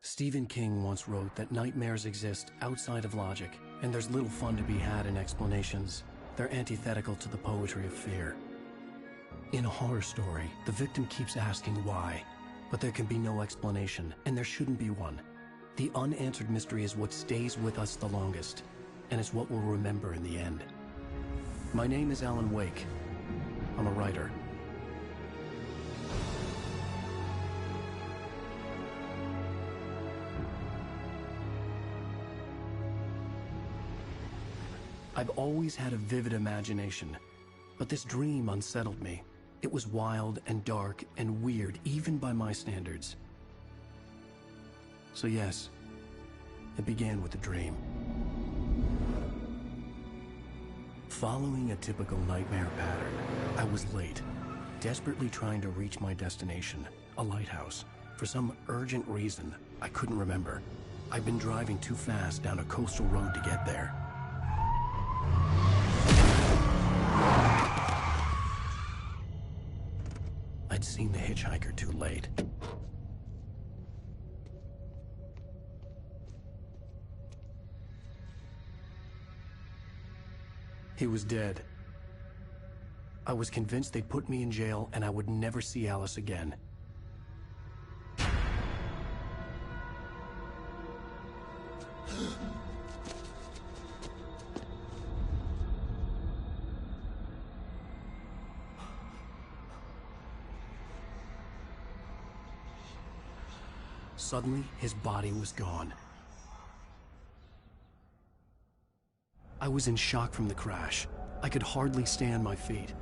Stephen King once wrote that nightmares exist outside of logic, and there's little fun to be had in explanations. They're antithetical to the poetry of fear. In a horror story, the victim keeps asking why, but there can be no explanation, and there shouldn't be one. The unanswered mystery is what stays with us the longest, and it's what we'll remember in the end. My name is Alan Wake. I'm a writer. I've always had a vivid imagination, but this dream unsettled me. It was wild and dark and weird, even by my standards. So yes, it began with a dream. Following a typical nightmare pattern, I was late, desperately trying to reach my destination, a lighthouse. For some urgent reason, I couldn't remember. I'd been driving too fast down a coastal road to get there. I'd seen the hitchhiker too late. He was dead. I was convinced they'd put me in jail and I would never see Alice again. Suddenly, his body was gone. I was in shock from the crash. I could hardly stay on my feet.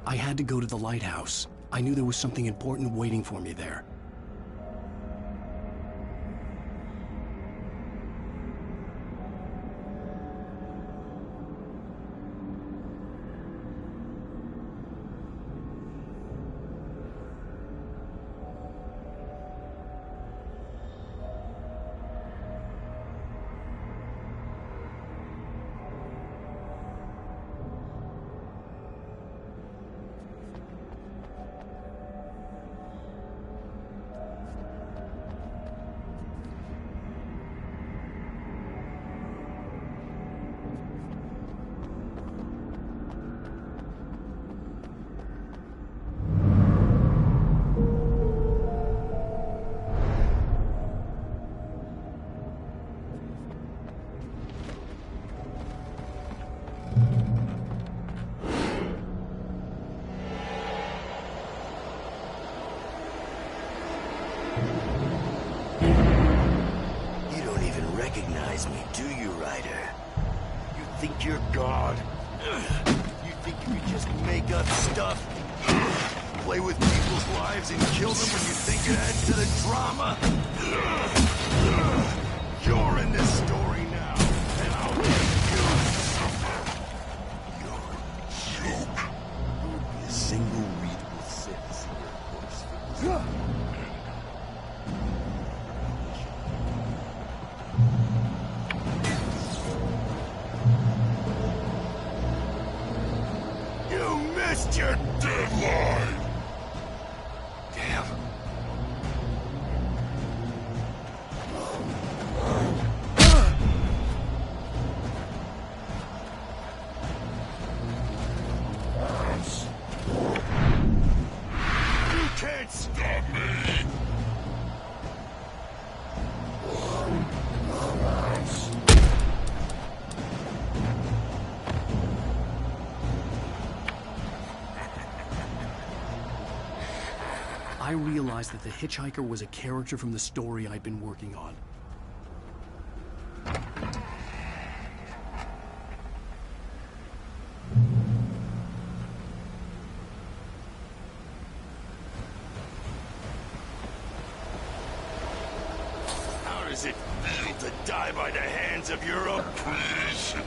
I had to go to the lighthouse. I knew there was something important waiting for me there. Me, do you, Ryder? You think you're God? You think you can just make up stuff? Play with people's lives and kill them when you think it adds to the drama? You're in this story now, and I'll make you. You're a joke. There would be a single readable sentence in your books for this. Your deadline! Damn. realized that the hitchhiker was a character from the story I'd been working on. How does it feel to die by the hands of your oppressor?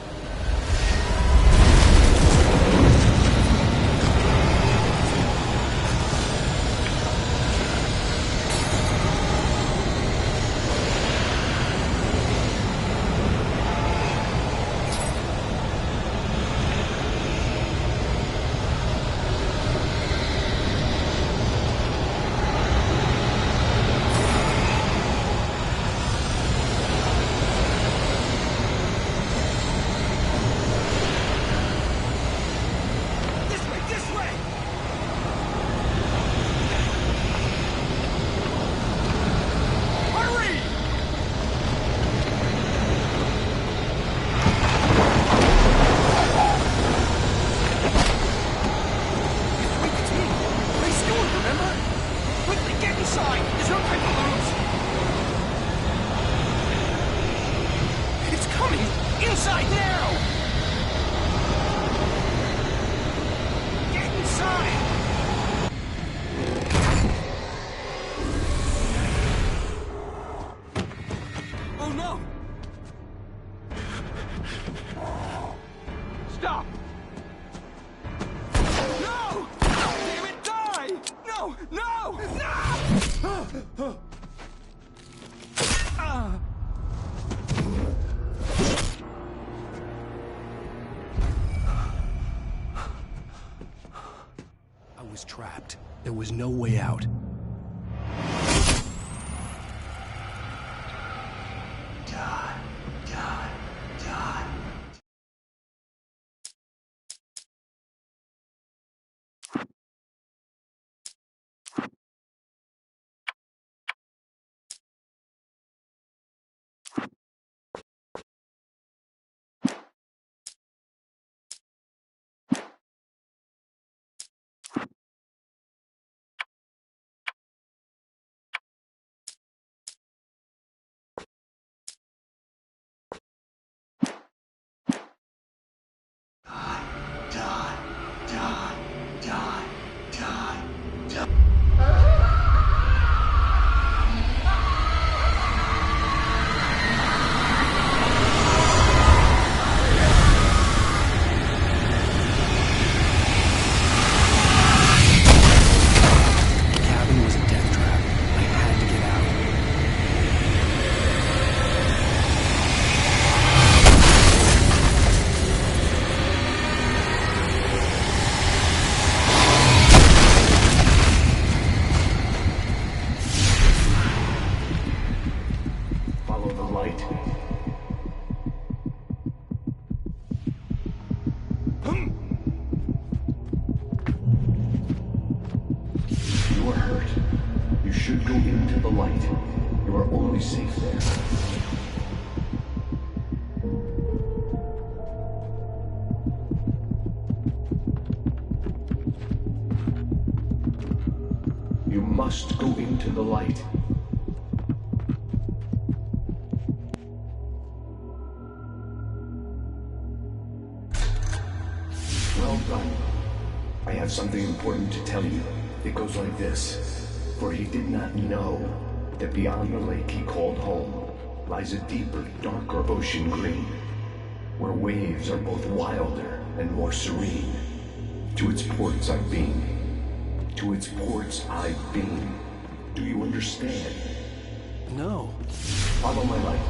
Stop! No! Damn it, die! No! No! No! I was trapped. There was no way out. Die, die, die. You are hurt. You should go into the light. You are only safe there. You must go into the light. Well done. I have something important to tell you. It goes like this. For he did not know that beyond the lake he called home lies a deeper, darker ocean green, where waves are both wilder and more serene. To its ports I've been. To its ports I've been. Do you understand? No. Follow my light.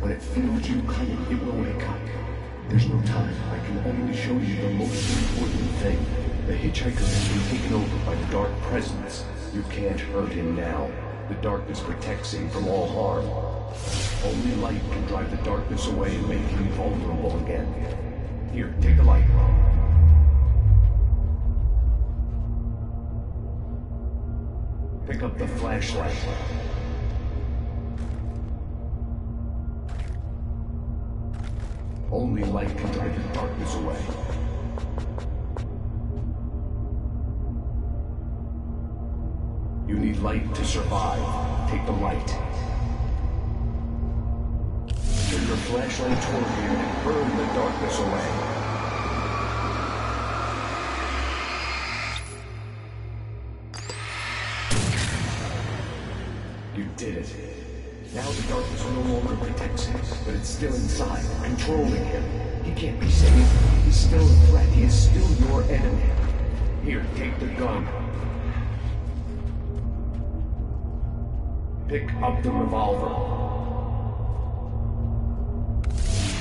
When it fills you coming, it will wake up. There's no time. I can only show you the most important thing. The hitchhiker has been taken over by the dark presence. You can't hurt him now. The darkness protects him from all harm. Only light can drive the darkness away and make him vulnerable again. Here, take the light. Pick up the flashlight. Only light can drive the darkness away. You need light to survive. Take the light. Turn your flashlight toward you and burn the darkness away. You did it. Now the darkness no longer protects him, but it's still inside, controlling him. He can't be saved. He's still a threat. He is still your enemy. Here, take the gun. Pick up the revolver.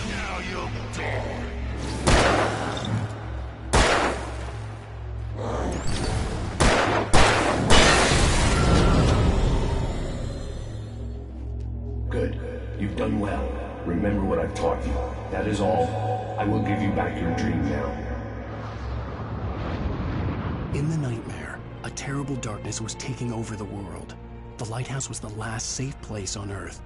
Now you'll die. Good. You've done well. Remember what I've taught you. That is all. I will give you back your dream now. In the nightmare, a terrible darkness was taking over the world. The lighthouse was the last safe place on Earth.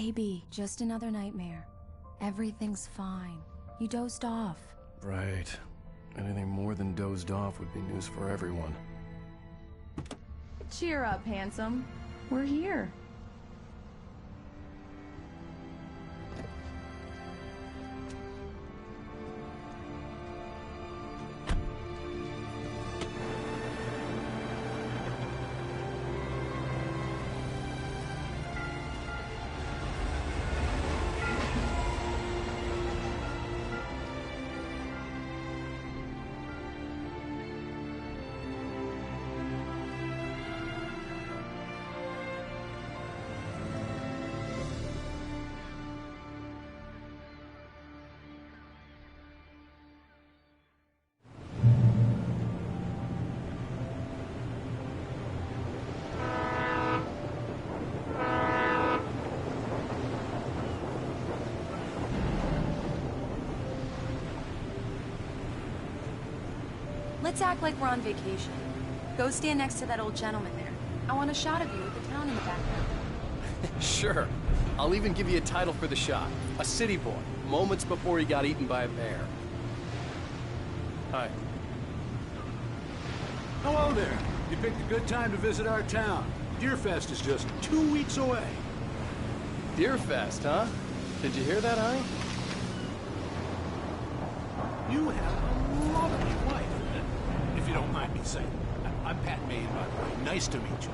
Baby, just another nightmare. Everything's fine. You dozed off. Right. Anything more than dozed off would be news for everyone. Cheer up, handsome. We're here. Let's act like we're on vacation. Go stand next to that old gentleman there. I want a shot of you with the town in the background. Sure. I'll even give you a title for the shot. A city boy, moments before he got eaten by a bear. Hi. Hello there. You picked a good time to visit our town. Deerfest is just 2 weeks away. Deerfest, huh? Did you hear that, Hi? You have a lovely wife. If you don't mind me saying. I'm Pat Maine, by the way. Nice to meet you.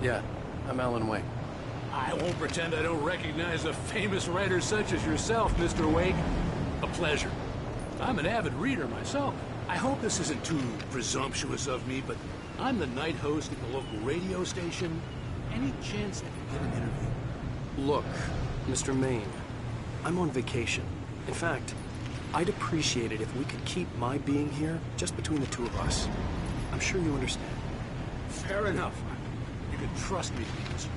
Yeah, I'm Alan Wake. I won't pretend I don't recognize a famous writer such as yourself, Mr. Wake. A pleasure. I'm an avid reader myself. I hope this isn't too presumptuous of me, but I'm the night host at the local radio station. Any chance I could get an interview? Look, Mr. Maine, I'm on vacation. In fact, I'd appreciate it if we could keep my being here just between the two of us. I'm sure you understand. Fair enough. You can trust me, Mr.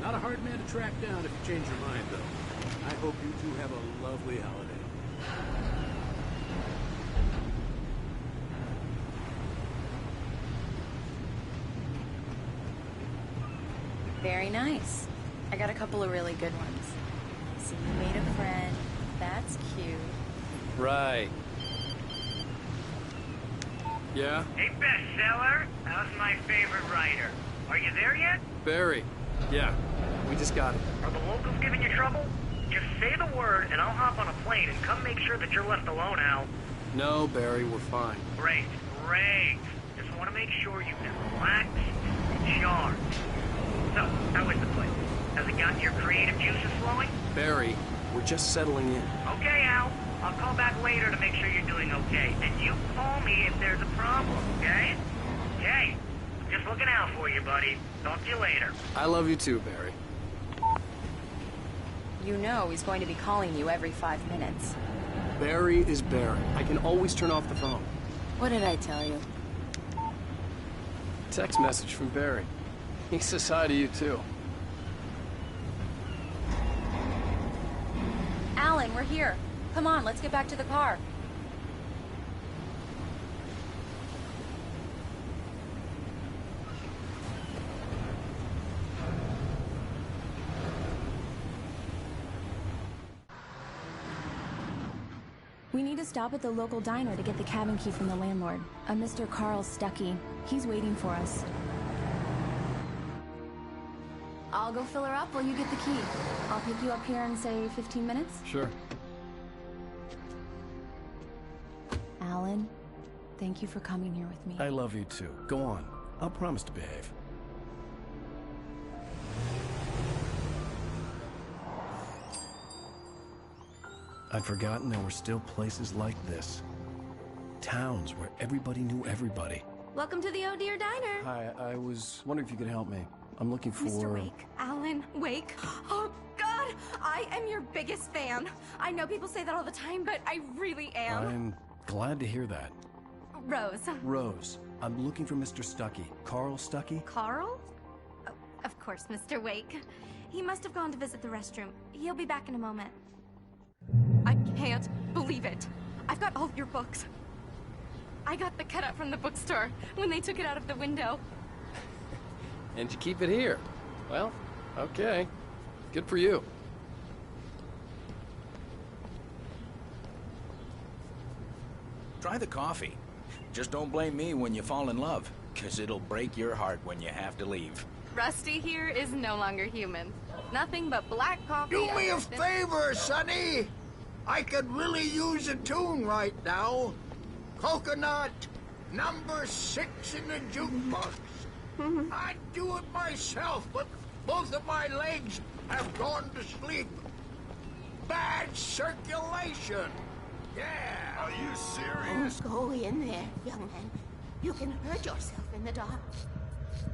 Not a hard man to track down if you change your mind, though. I hope you two have a lovely holiday. Very nice. I got a couple of really good ones. So you made a friend. That's cute. Right. Yeah? Hey, bestseller. How's my favorite writer? Are you there yet? Barry. Yeah, we just got it. Are the locals giving you trouble? Just say the word and I'll hop on a plane and come make sure that you're left alone, Al. No, Barry, we're fine. Great, great. Just want to make sure you can relax and charge. So, how is the place? Has it gotten your creative juices flowing? Barry, we're just settling in. Okay, Al. I'll call back later to make sure you're doing okay. And you call me if there's a problem, okay? Okay. Just looking out for you, buddy. Talk to you later. I love you too, Barry. You know he's going to be calling you every 5 minutes. Barry is Barry. I can always turn off the phone. What did I tell you? Text message from Barry. He says hi to you too. Alan, we're here. Come on, let's get back to the car. We need to stop at the local diner to get the cabin key from the landlord, a Mr. Carl Stuckey. He's waiting for us. I'll go fill her up while you get the key. I'll pick you up here in, say, 15 minutes? Sure. Alan, thank you for coming here with me. I love you too. Go on. I'll promise to behave. I'd forgotten there were still places like this. Towns where everybody knew everybody. Welcome to the Oh Dear Diner. Hi, I was wondering if you could help me. I'm looking for... Mr. Wake. Alan Wake. Oh, God! I am your biggest fan. I know people say that all the time, but I really am. I'm glad to hear that. Rose. Rose, I'm looking for Mr. Stuckey. Carl Stuckey? Carl? Oh, of course, Mr. Wake. He must have gone to visit the restroom. He'll be back in a moment. I can't believe it. I've got all your books. I got the cutout from the bookstore when they took it out of the window. And you keep it here. Well, okay. Good for you. Try the coffee. Just don't blame me when you fall in love, 'cause it'll break your heart when you have to leave. Rusty here is no longer human. Nothing but black coffee. Do me a favor, Sonny. I could really use a tune right now. Coconut, number 6 in the jukebox. I'd do it myself, but both of my legs have gone to sleep. Bad circulation. Yeah. Are you serious? Go in there, young man. You can hurt yourself in the dark.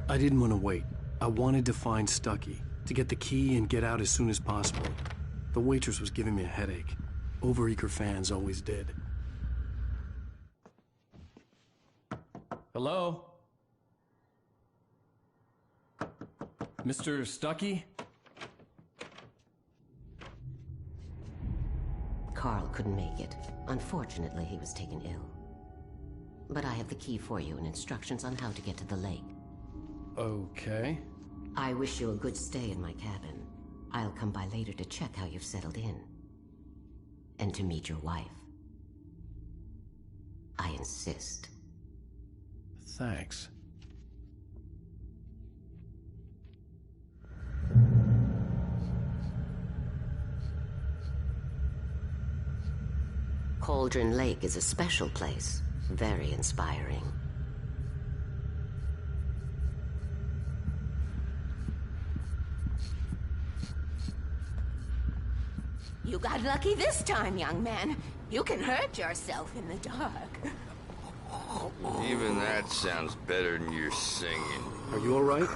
I didn't want to wait. I wanted to find Stucky, to get the key and get out as soon as possible. The waitress was giving me a headache. Overeager fans always did. Hello? Mr. Stucky? Carl couldn't make it. Unfortunately, he was taken ill. But I have the key for you and instructions on how to get to the lake. Okay. I wish you a good stay in my cabin. I'll come by later to check how you've settled in. And to meet your wife. I insist. Thanks. Cauldron Lake is a special place. Very inspiring. You got lucky this time, young man. You can hurt yourself in the dark. Even that sounds better than your singing. Are you all right?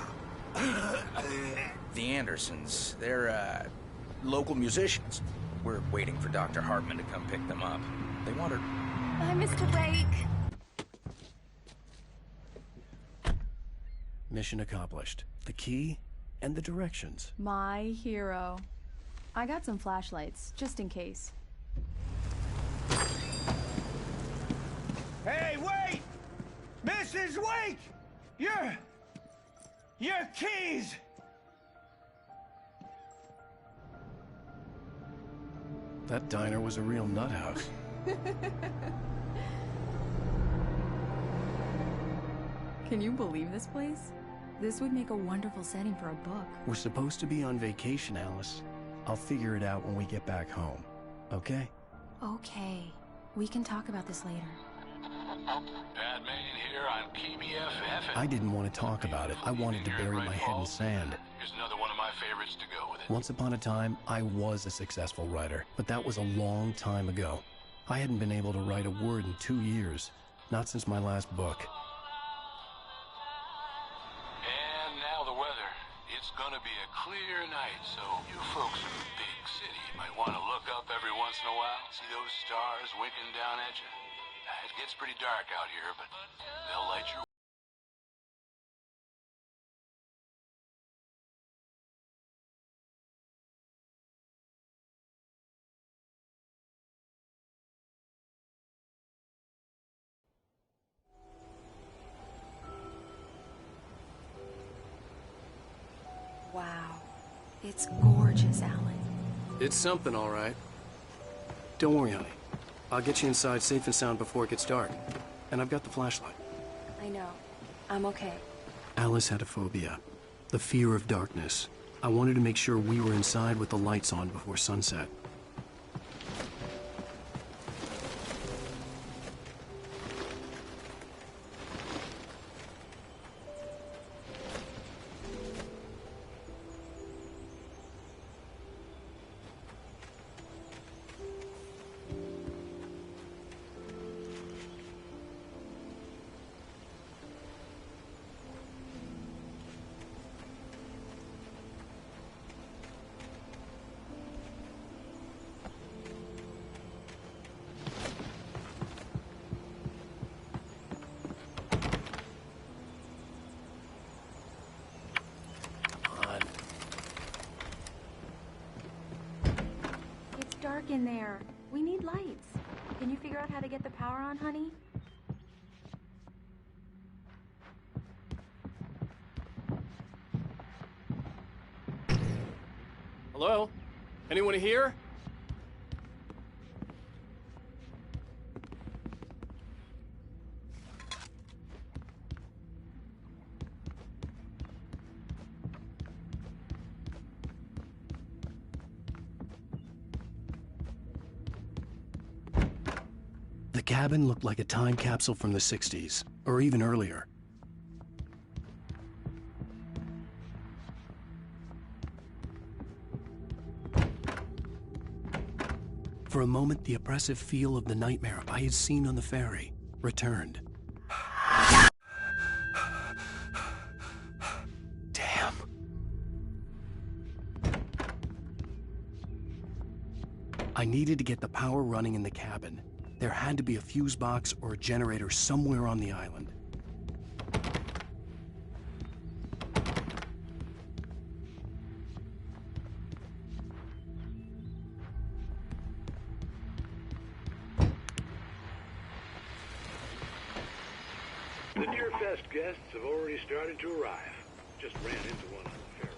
The Andersons, they're, local musicians. We're waiting for Dr. Hartman to come pick them up. They want her... Bye, Mr. Wake. Mission accomplished. The key and the directions. My hero. I got some flashlights, just in case. Hey, wait! Mrs. Wake! Your keys! That diner was a real nut house. Can you believe this place? This would make a wonderful setting for a book. We're supposed to be on vacation, Alice. I'll figure it out when we get back home. Okay? Okay. We can talk about this later. Batman here on KBFF. I didn't want to talk about it. I wanted to bury my head in sand. Here's another one of my favorites to go with it. Once upon a time, I was a successful writer, but that was a long time ago. I hadn't been able to write a word in 2 years. Not since my last book. And now the weather. It's gonna be a clear night, so you folks in the big city might want to look up every once in a while, see those stars winking down at you. It gets pretty dark out here, but they'll light your... Wow. It's gorgeous, Alan. It's something, all right. Don't worry, honey. I'll get you inside safe and sound before it gets dark. And I've got the flashlight. I know. I'm okay. Alice had a phobia. The fear of darkness. I wanted to make sure we were inside with the lights on before sunset. Dark in there. We need lights. Can you figure out how to get the power on, honey? Hello? Anyone here? The cabin looked like a time capsule from the 60s, or even earlier. For a moment, the oppressive feel of the nightmare I had seen on the ferry returned. Damn. I needed to get the power running in the cabin. There had to be a fuse box or a generator somewhere on the island. The Deer Fest guests have already started to arrive. Just ran into one on the ferry.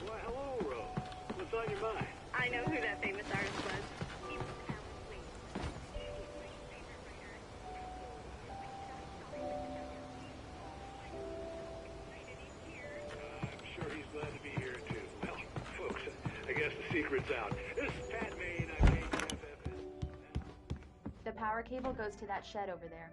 Why, hello, Rose. What's on your mind? I know who that famous artist was. He was I'm sure he's glad to be here, too. Well, folks, I guess the secret's out. This is Pat Maine. I'm JA.Pictures. The power cable goes to that shed over there.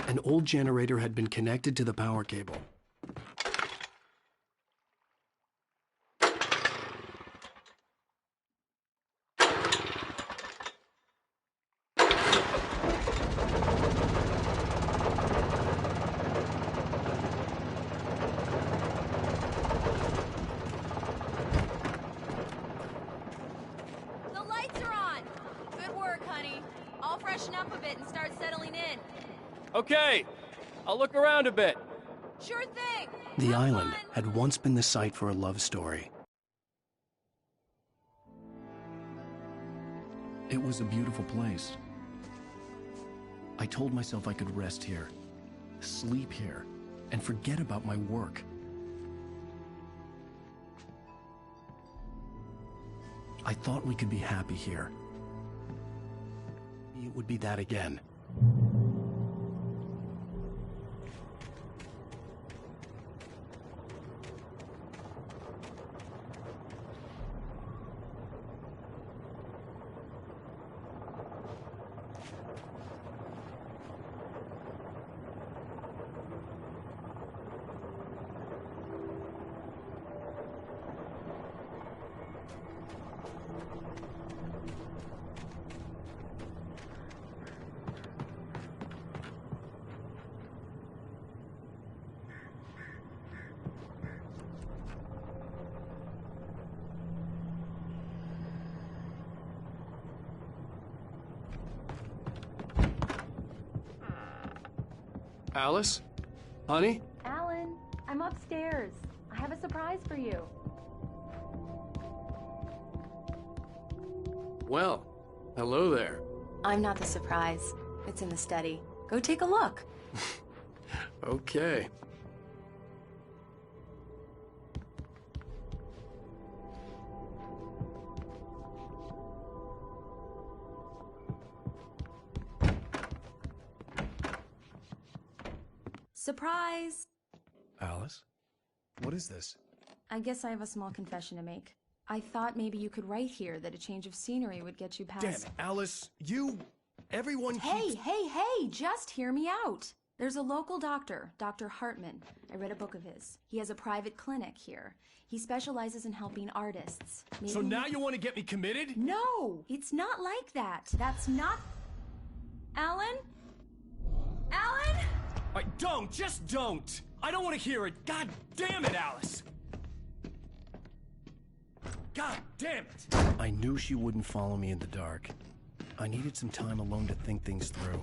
An old generator had been connected to the power cable. The lights are on! Good work, honey. I'll freshen up a bit and start settling in. Okay, I'll look around a bit. Sure thing! The island had once been the site for a love story. It was a beautiful place. I told myself I could rest here, sleep here, and forget about my work. I thought we could be happy here. It would be that again. Alice? Honey? Alan, I'm upstairs. I have a surprise for you. Well, hello there. I'm not the surprise. It's in the study. Go take a look. Okay. Surprise! Alice? What is this? I guess I have a small confession to make. I thought maybe you could write here that a change of scenery would get you past... Damn it, Alice, everyone Hey, just hear me out. There's a local doctor, Dr. Hartman. I read a book of his. He has a private clinic here. He specializes in helping artists. Maybe So now you want to get me committed? No, it's not like that. That's not... Alan? Alan? Just don't! I don't want to hear it! God damn it, Alice! God damn it! I knew she wouldn't follow me in the dark. I needed some time alone to think things through.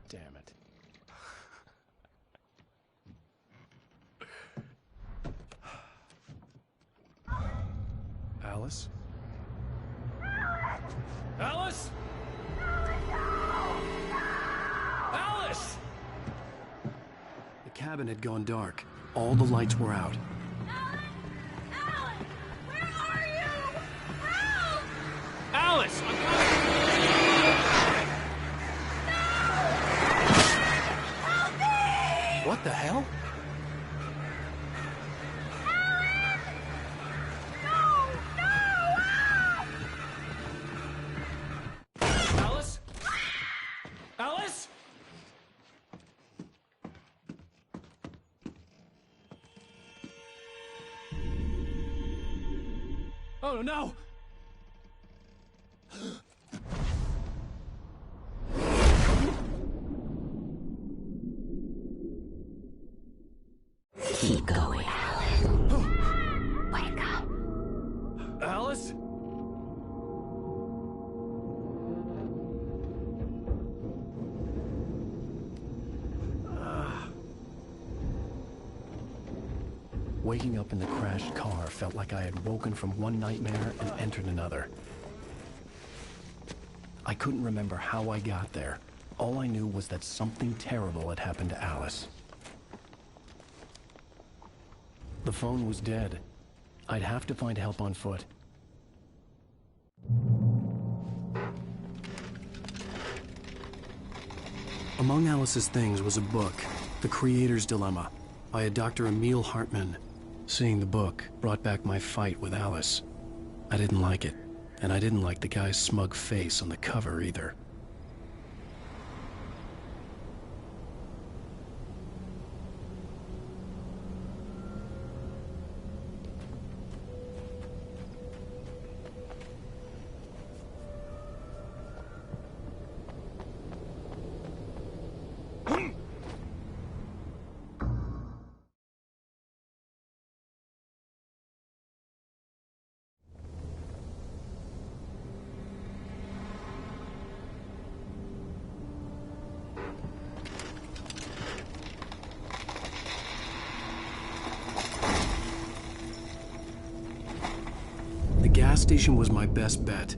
damn it. Alice? Alice? Alice! The cabin had gone dark. All the lights were out. Alice! I'm What the hell? Alice? Alice? Oh no! Keep going, Alice. Wake up. Alice? Waking up in the crashed car felt like I had woken from one nightmare and entered another. I couldn't remember how I got there. All I knew was that something terrible had happened to Alice. The phone was dead. I'd have to find help on foot. Among Alice's things was a book, The Creator's Dilemma, by a Dr. Emil Hartmann. Seeing the book brought back my fight with Alice. I didn't like it, and I didn't like the guy's smug face on the cover either. The gas station was my best bet.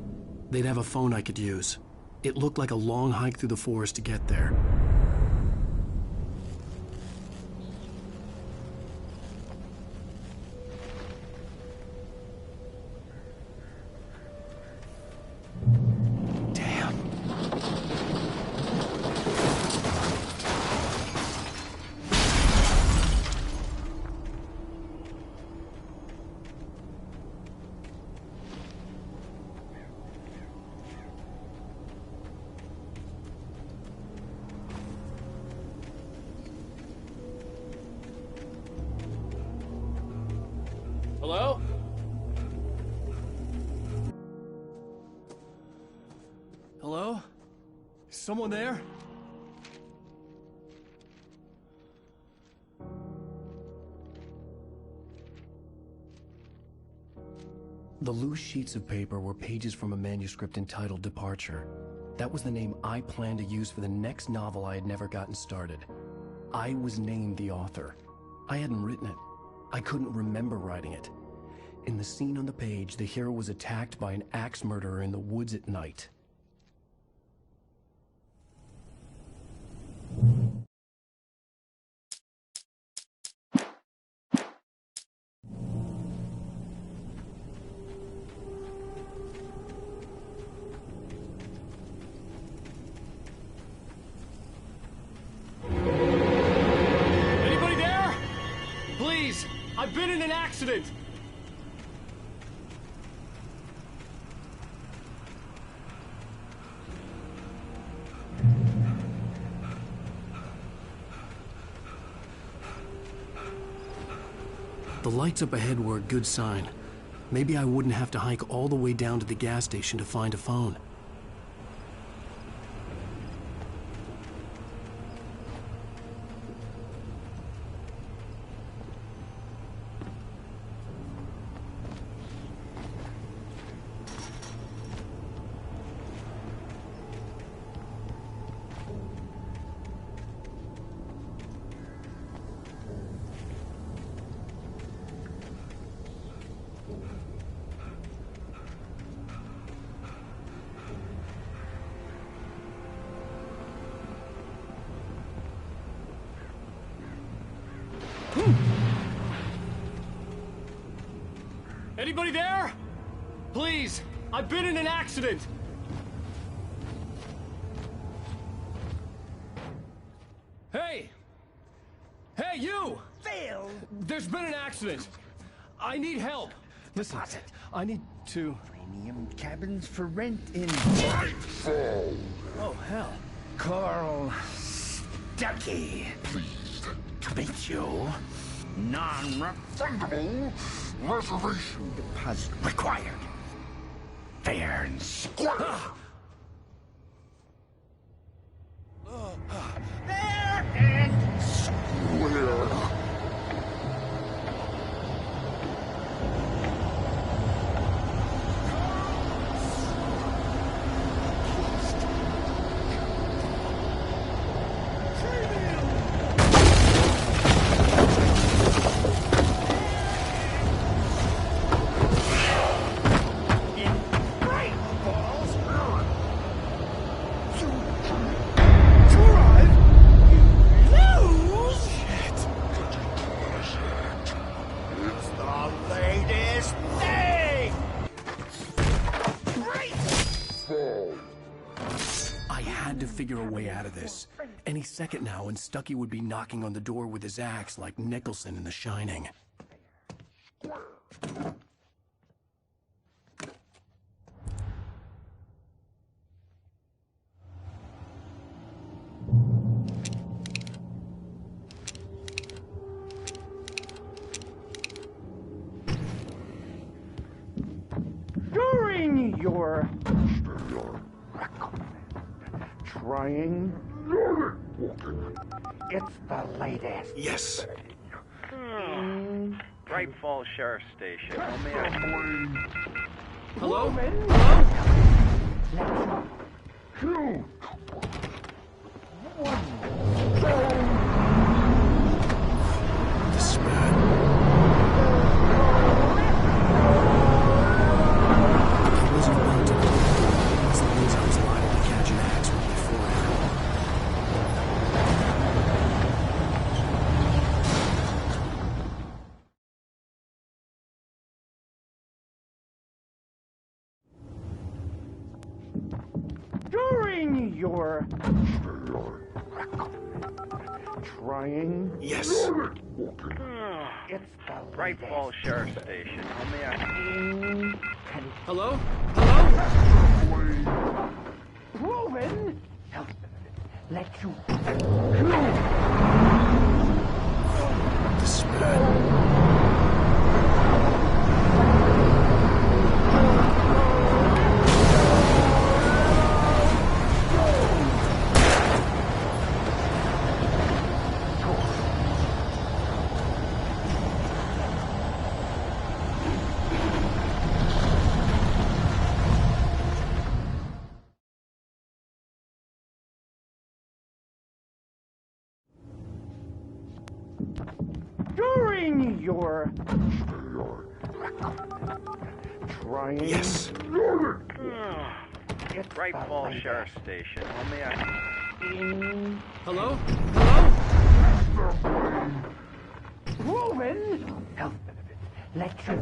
They'd have a phone I could use. It looked like a long hike through the forest to get there. Hello? Hello? Is someone there? The loose sheets of paper were pages from a manuscript entitled Departure. That was the name I planned to use for the next novel I had never gotten started. I was named the author. I hadn't written it. I couldn't remember writing it. In the scene on the page, the hero was attacked by an axe murderer in the woods at night. Anybody there? Please, I've been in an accident. The lights up ahead were a good sign. Maybe I wouldn't have to hike all the way down to the gas station to find a phone. Anybody there? Please, I've been in an accident. Hey! Hey, you! Phil! There's been an accident. I need help. Listen, I need to... Premium cabins for rent in... Oh, hell. Carl Stucky. Pleased to meet you. Non-refundable reservation deposit required. Fair and square. Fair and square. Figure a way out of this. Any second now, and Stucky would be knocking on the door with his axe like Nicholson in The Shining. During your trying. It's the latest. Yes. Bright Falls Sheriff Station. Hello? Hello? 2, 1. During your trying. Yes. It's the Bright Falls Sheriff Station. Hello? Hello? Proven. Let you. During your trying. Yes. It's Bright Falls Sheriff Station. Hello? Hello? Proven. Let you.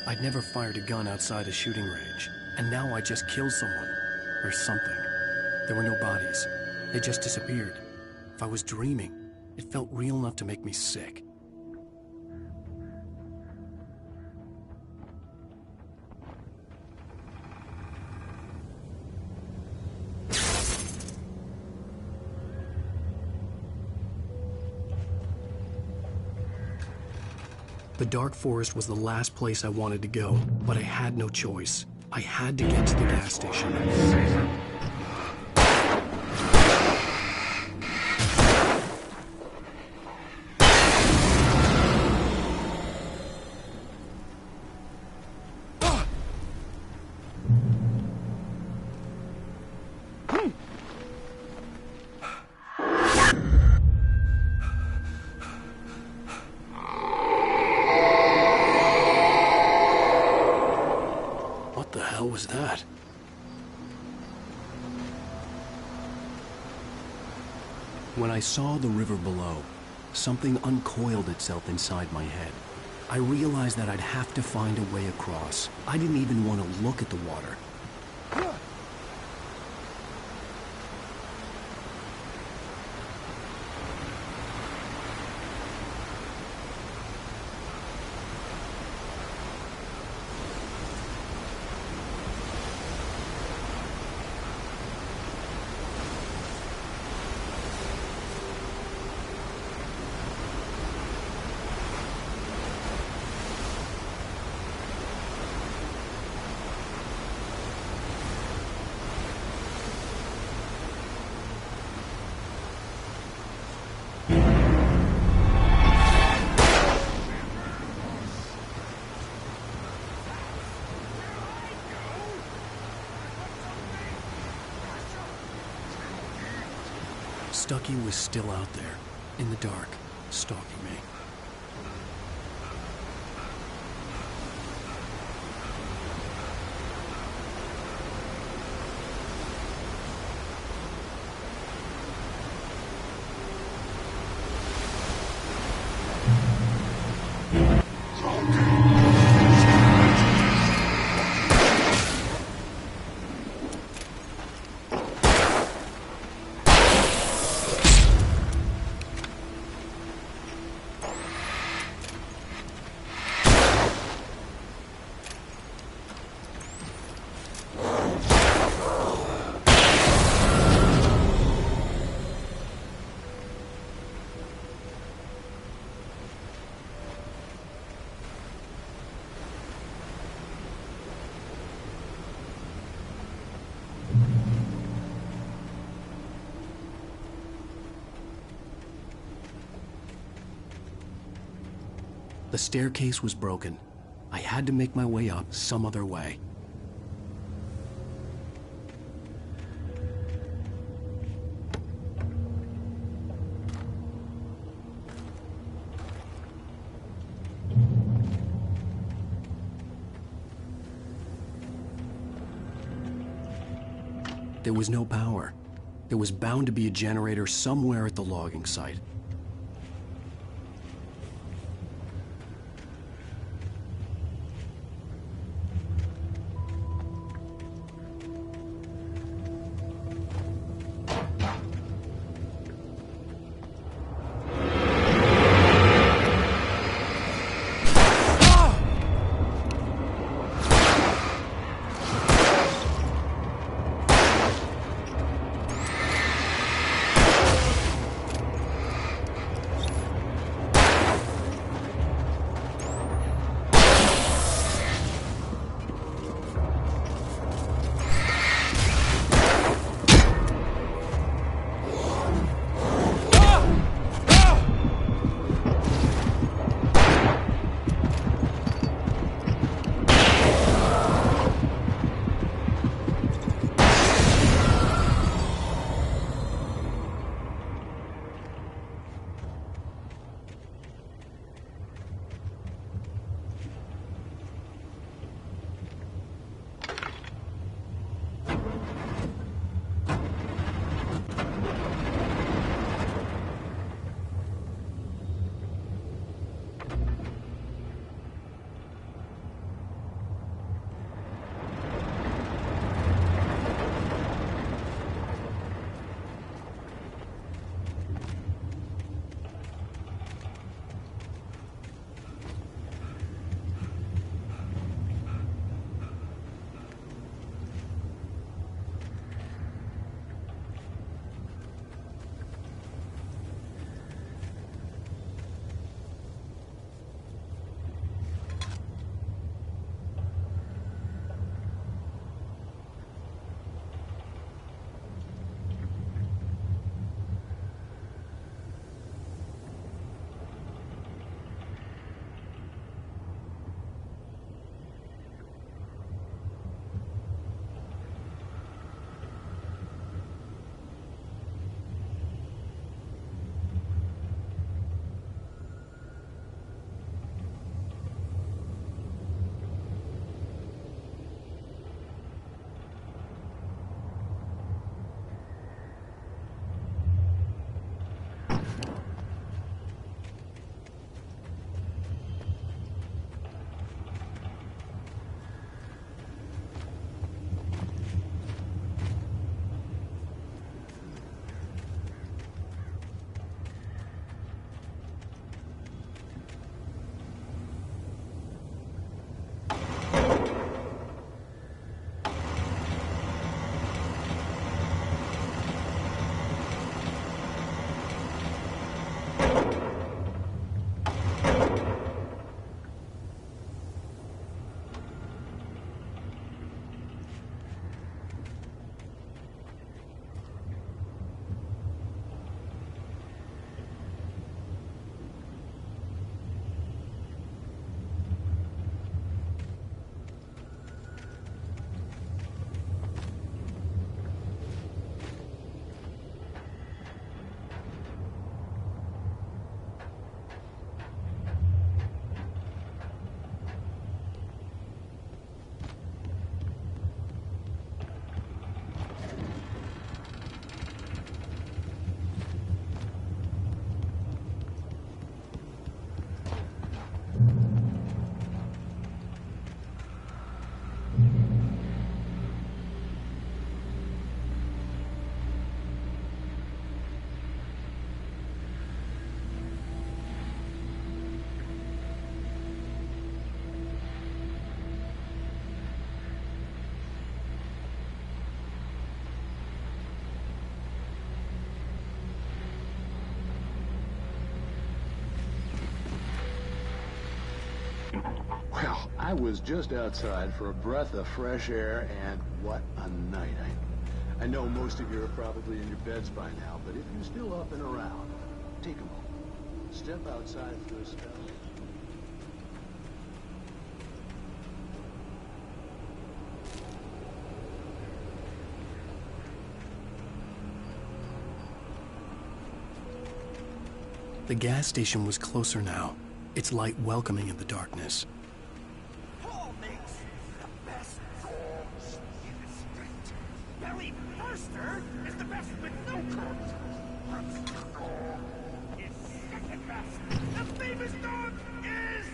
I'd never fired a gun outside a shooting range, and now I just killed someone. Or something. There were no bodies. They just disappeared. If I was dreaming, It felt real enough to make me sick. The dark forest was the last place I wanted to go, but I had no choice. I had to get to the gas station. What the hell was that? When I saw the river below, something uncoiled itself inside my head. I realized that I'd have to find a way across. I didn't even want to look at the water. Stucky was still out there, in the dark, stalking me. The staircase was broken. I had to make my way up some other way. There was no power. There was bound to be a generator somewhere at the logging site. I was just outside for a breath of fresh air, and what a night. I know most of you are probably in your beds by now, but if you're still up and around, take a moment. Step outside for a spell. The gas station was closer now, its light welcoming in the darkness. Paul makes the best dogs in the street. Barry Forster is the best with no coat. Brewster dog is second best. The famous dog is...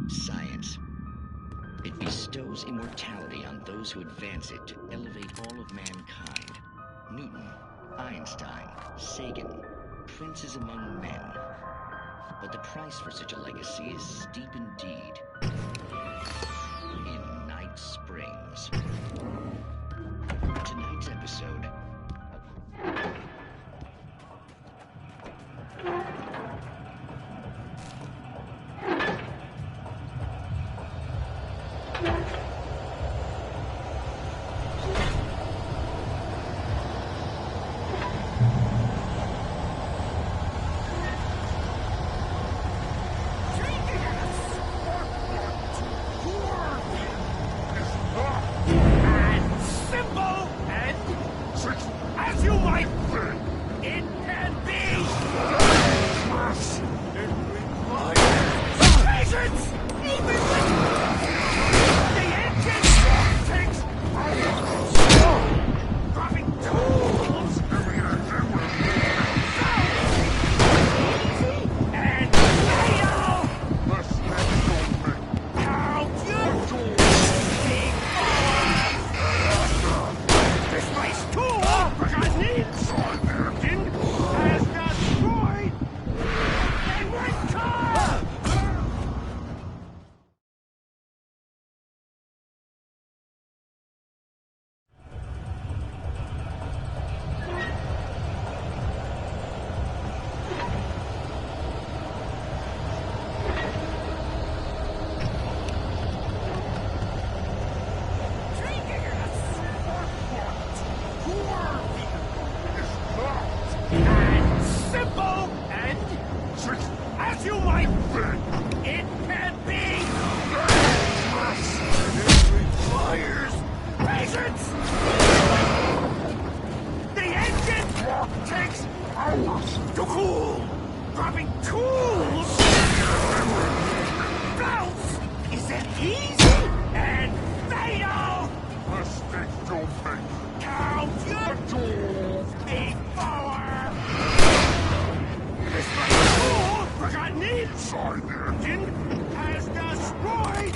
Science. It bestows immortality on those who advance it to elevate all of mankind. Newton, Einstein, Sagan, princes among men. But the price for such a legacy is steep indeed. In Night Springs. Tonight's episode... simple and as you might think, it can be. It requires patience. The engine takes hours to cool. Dropping tools. Bounce isn't easy and fatal. Mistakes don't make. Count your tools before. This little tool forgotten inside the engine has destroyed.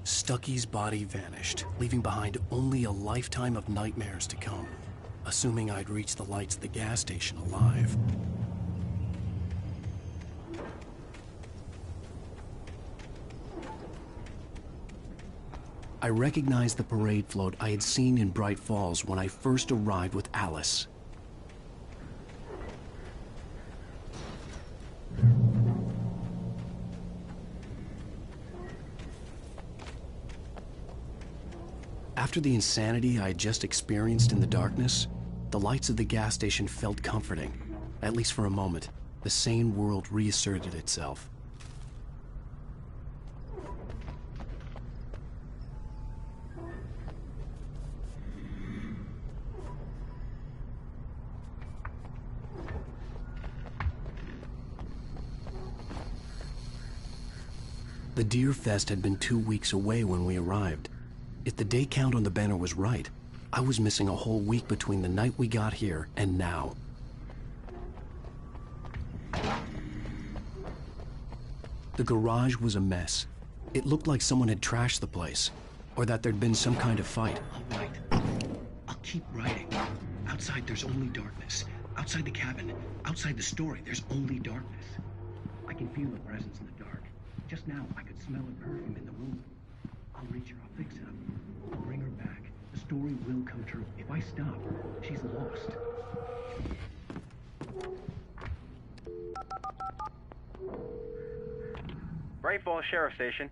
Stucky's body vanished, leaving behind only a lifetime of nightmares to come, assuming I'd reach the lights at the gas station alive. I recognized the parade float I had seen in Bright Falls when I first arrived with Alice. After the insanity I had just experienced in the darkness, the lights of the gas station felt comforting. At least for a moment, the sane world reasserted itself. The Deer Fest had been 2 weeks away when we arrived. If the day count on the banner was right, I was missing a whole week between the night we got here and now. The garage was a mess. It looked like someone had trashed the place, or that there'd been some kind of fight. All right. I'll keep writing. Outside there's only darkness. Outside the cabin, outside the story, there's only darkness. I can feel the presence in the dark. Just now, I could smell her perfume in the room. I'll reach her, I'll fix it up. I'll bring her back. The story will come true. If I stop, she's lost. Bright Falls Sheriff Station.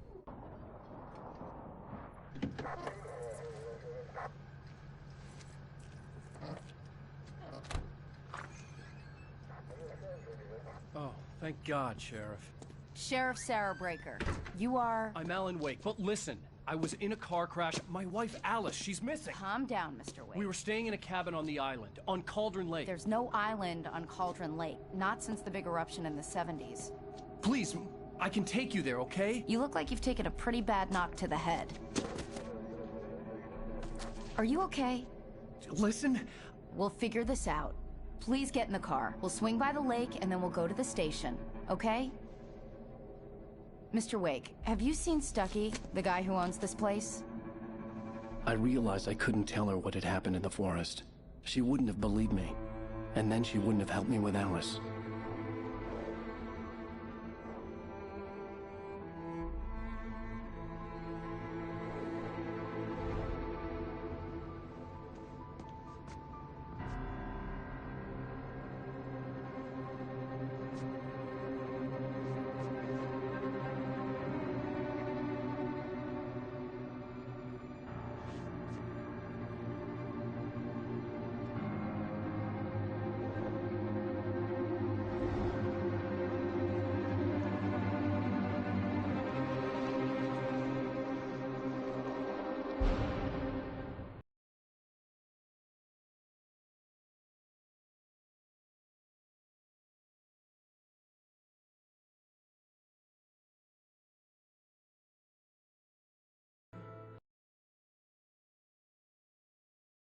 Oh, thank God, Sheriff. Sheriff Sarah Breaker. You are... I'm Alan Wake, but listen. I was in a car crash. My wife, Alice, she's missing. Calm down, Mr. Wake. We were staying in a cabin on the island, on Cauldron Lake. There's no island on Cauldron Lake. Not since the big eruption in the 70s. Please, I can take you there, okay? You look like you've taken a pretty bad knock to the head. Are you okay? Listen. We'll figure this out. Please get in the car. We'll swing by the lake and then we'll go to the station, okay? Mr. Wake, have you seen Stucky, the guy who owns this place? I realized I couldn't tell her what had happened in the forest. She wouldn't have believed me. and then she wouldn't have helped me with Alice.